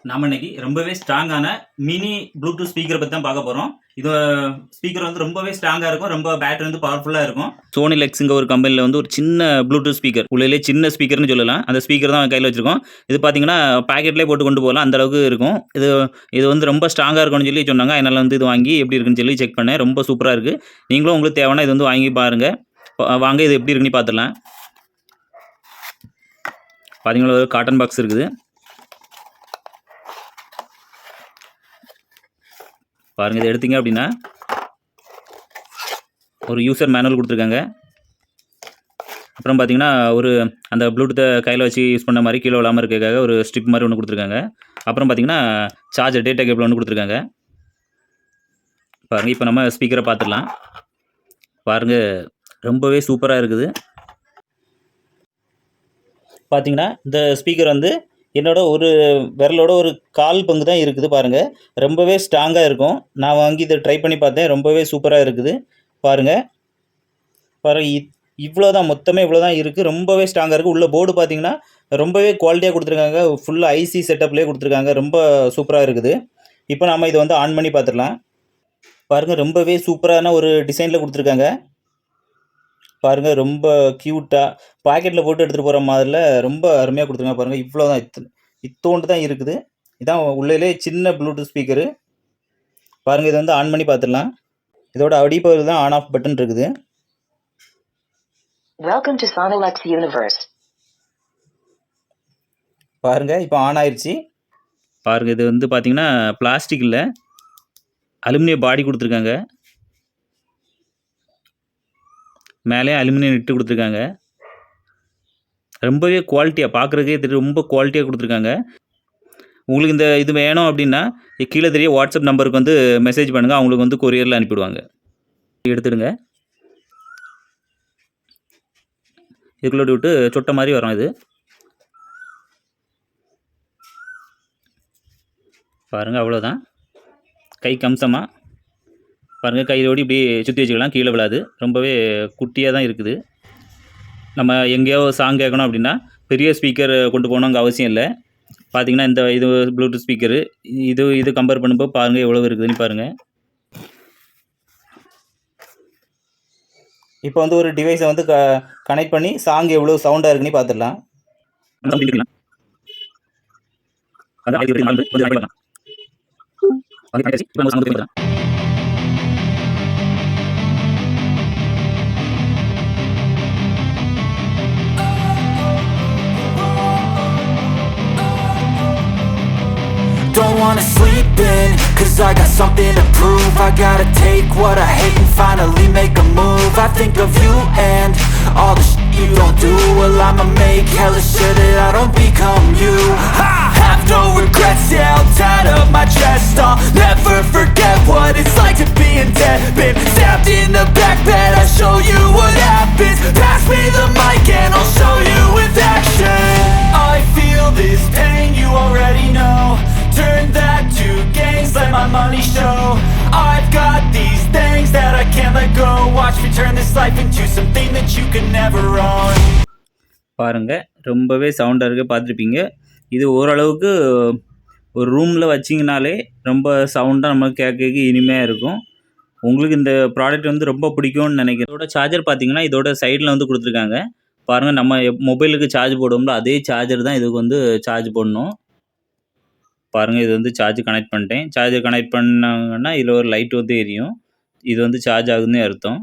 நாம இன்னைக்கு ரொம்பவே ஸ்ட்ராங்கான மினி ப்ளூடூத் ஸ்பீக்கரை பற்றி தான் பார்க்க போகிறோம். இது ஸ்பீக்கர் வந்து ரொம்பவே ஸ்ட்ராங்காக இருக்கும், ரொம்ப பேட்டரி வந்து பவர்ஃபுல்லாக இருக்கும். சோனி லெக்ஸுங்க ஒரு கம்பெனியில் வந்து ஒரு சின்ன ப்ளூடூத் ஸ்பீக்கர், உள்ளே சின்ன ஸ்பீக்கர்னு சொல்லலாம். அந்த ஸ்பீக்கர் தான் கையில் வச்சிருக்கோம். இது பார்த்தீங்கன்னா பேக்கெட்லேயே போட்டு கொண்டு போகலாம், அந்த அளவுக்கு இருக்கும். இது வந்து ரொம்ப ஸ்ட்ராங்காக இருக்கும்னு சொல்லி சொன்னாங்க. அதனால் வந்து இது வாங்கி எப்படி இருக்குன்னு சொல்லி செக் பண்ணேன். ரொம்ப சூப்பராக இருக்குது. நீங்களும் உங்களுக்கு தேவைன்னா இது வந்து வாங்கி பாருங்கள். வாங்க இது எப்படி இருக்குன்னு பார்த்துடலாம். பார்த்தீங்கன்னா ஒரு காட்டன் பாக்ஸ் இருக்குது. பாருங்கள், இதை எடுத்தீங்க அப்படின்னா ஒரு யூசர் மேனுவல் கொடுத்துருக்காங்க. அப்புறம் பார்த்தீங்கன்னா ஒரு அந்த ப்ளூடூத்தை கையில் வச்சு யூஸ் பண்ண மாதிரி கீழே விழாமல் இருக்கிறதுக்காக ஒரு ஸ்ட்ரிப் மாதிரி ஒன்று கொடுத்துருக்காங்க. அப்புறம் பார்த்தீங்கன்னா சார்ஜர் டேட்டா கேபிள் ஒன்று கொடுத்துருக்காங்க. பாருங்கள், இப்போ நம்ம ஸ்பீக்கரை பார்த்துடலாம். பாருங்கள், ரொம்பவே சூப்பராக இருக்குது. பார்த்தீங்கன்னா இந்த ஸ்பீக்கர் வந்து என்னோட ஒரு விரலோட ஒரு கால் பங்கு தான் இருக்குது. பாருங்கள், ரொம்பவே ஸ்ட்ராங்காக இருக்கும். நான் வாங்கி இதை ட்ரை பண்ணி பார்த்தேன், ரொம்பவே சூப்பராக இருக்குது. பாருங்கள் இவ்வளோ தான், மொத்தமே இவ்வளோ தான் இருக்குது. ரொம்பவே ஸ்ட்ராங்காக இருக்குது. உள்ள போர்டு பார்த்தீங்கன்னா ரொம்பவே குவாலிட்டியாக கொடுத்துருக்காங்க. ஃபுல்லாக ஐசி செட்டப்லேயே கொடுத்துருக்காங்க. ரொம்ப சூப்பராக இருக்குது. இப்போ நம்ம இதை வந்து ஆன் பண்ணி பார்த்துடலாம். பாருங்கள், ரொம்பவே சூப்பரான ஒரு டிசைனில் கொடுத்துருக்காங்க. பாருங்கள், ரொம்ப க்யூட்டாக பாக்கெட்டில் போட்டு எடுத்துகிட்டு போகிற மாதிரில ரொம்ப அருமையாக கொடுத்துருக்காங்க. பாருங்கள், இவ்வளோ தான், இத்தோண்டு தான் இருக்குது. இதான் உள்ளே சின்ன ப்ளூடூத் ஸ்பீக்கரு. பாருங்கள், இதை வந்து ஆன் பண்ணி பார்த்துடலாம். இதோட அடிப்பகுதியில் தான் ஆன் ஆஃப் பட்டன் இருக்குது. Welcome to Sonolux universe. பாருங்கள், இப்போ ஆன் ஆயிடுச்சு. பாருங்கள், இது வந்து பார்த்தீங்கன்னா பிளாஸ்டிக் இல்லை, அலுமினிய பாடி கொடுத்துருக்காங்க. மேலே அலுமினியம் இட்டு கொடுத்துருக்காங்க. ரொம்பவே குவாலிட்டியாக பார்க்குறதுக்கே தெரியும், ரொம்ப குவாலிட்டியாக கொடுத்துருக்காங்க. உங்களுக்கு இந்த இது வேணும் அப்படின்னா கீழே தெரிய வாட்ஸ்அப் நம்பருக்கு வந்து மெசேஜ் பண்ணுங்கள், அவங்களுக்கு வந்து கொரியரில் அனுப்பிடுவாங்க. எடுத்துடுங்க. இதுக்குள்ளே விட்டு சொட்டை மாதிரி வரும். இது பாருங்கள், அவ்வளோதான். கை கம்சமாக பாருங்கள், கையோடு இப்படி சுற்றி வச்சுக்கலாம், கீழே விழாது. ரொம்பவே குட்டியாக தான் இருக்குது. நம்ம எங்கேயோ சாங் கேட்கணும் அப்படின்னா பெரிய ஸ்பீக்கர் கொண்டு போகணும், அங்கே அவசியம் இல்லை. பார்த்தீங்கன்னா இந்த இது ப்ளூடூத் ஸ்பீக்கரு இது கம்பேர் பண்ணும்போது பாருங்கள் எவ்வளோ இருக்குதுன்னு பாருங்கள். இப்போ வந்து ஒரு டிவைஸை வந்து கனெக்ட் பண்ணி சாங் எவ்வளோ சவுண்டாக இருக்குன்னு பார்த்துடலாம். Don't wanna sleep in, cause I got something to prove. I gotta take what I hate and finally make a move. I think of you and all the shit you don't do. Well, I'ma make hella sure that I don't become you. I have no regrets, yeah, I'll tie up my chest. I'll never forget what it's like to be in debt. Been stabbed in the back bed, I'll show you what happens. Pass me the mic and I'll show you with action. I feel this pain, you already know. Turn that to gains, let my money show. I've got these things that I can't let go. Watch me turn this life into something that you can never own. பாருங்க, ரொம்பவே சவுண்டாக இருக்குது, பார்த்துருப்பீங்க. இது ஓரளவுக்கு ஒரு ரூமில் வச்சிங்கனாலே ரொம்ப சவுண்டாக நம்மளுக்கு கேட்க இனிமையாக இருக்கும். உங்களுக்கு இந்த ப்ராடக்ட் வந்து ரொம்ப பிடிக்கும்னு நினைக்கிறேன். இதோட சார்ஜர் பார்த்தீங்கன்னா இதோட சைடில் வந்து கொடுத்துருக்காங்க. பாருங்கள், நம்ம மொபைலுக்கு சார்ஜ் போடுவோம்ல, அதே சார்ஜர் தான் இதுக்கு வந்து சார்ஜ் போடணும். பாருங்கள், இது வந்து சார்ஜ் கனெக்ட் பண்ணிட்டேன். சார்ஜர் கனெக்ட் பண்ணாங்கன்னா இதில் ஒரு லைட் வந்து எரியும். இது வந்து சார்ஜ் ஆகுதுன்னு அர்த்தம்.